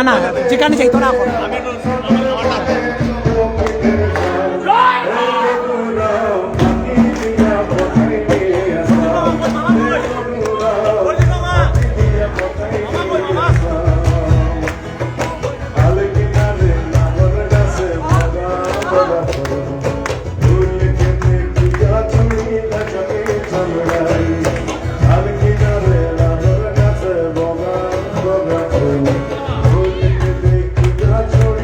না যেখানে চাইতো না এখন Sorry.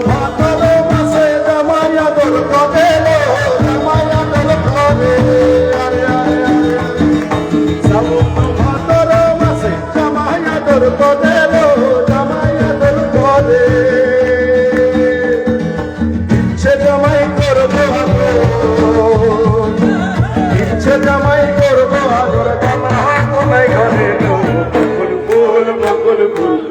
ভাদর মাসে জামাই আদর করে জামাই আদর করে আরে আরে আরে শ্রাবণ ভাদর মাসে জামাই আদর করে জামাই আদর করে ইচ্ছে জামাই করবো ইচ্ছে জামাই করবো আদর জামাই কোনাই ঘরে বকুল ফুল বকুল ফুল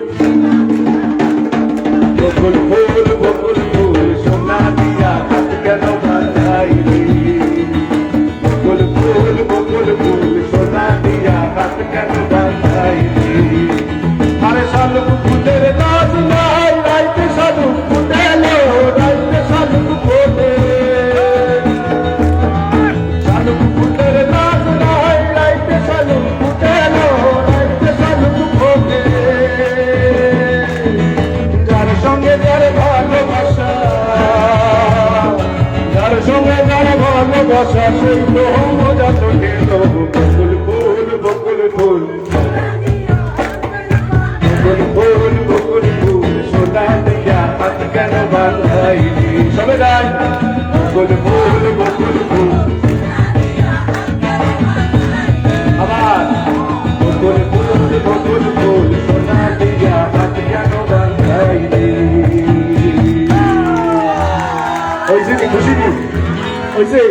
বকুল ফুল বকুল ফুল সোনা দিয়া হাত কেন বাঁধাইলি বকুল ফুল বকুল ফুল সোনা দিয়া হাত কেন বাঁধাইলি আরে শালুক ফুলের নাচ নাই রাইতে শালুক ফুটেলো রাইতে শালুক ফোটে শালুক ফুলের নাচ নাই রাইতে শালুক ফুটেলো রাইতে শালুক ফোটে যার সঙ্গে যার ভালোবাসা যার সঙ্গে যার ভালোবাসা সেই তো মজা তো গেল বকুল ফুল বকুল ফুল বকুল ফুল বকুল ফুল সোনা দিয়া হাত কেন বাঁধাইলি সবে যায় বকুল ফুল বকুল ফুল আবার বকুল ফুল বকুল ফুল সোনা দিয়া হাত কেন বাঁধাইলি হয়েছে কি খুশি কি হয়েছে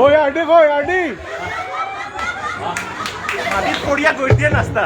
ওই আডি কই আডি মাটিত পড়িয়া গৈ দিয়ে নাস্তা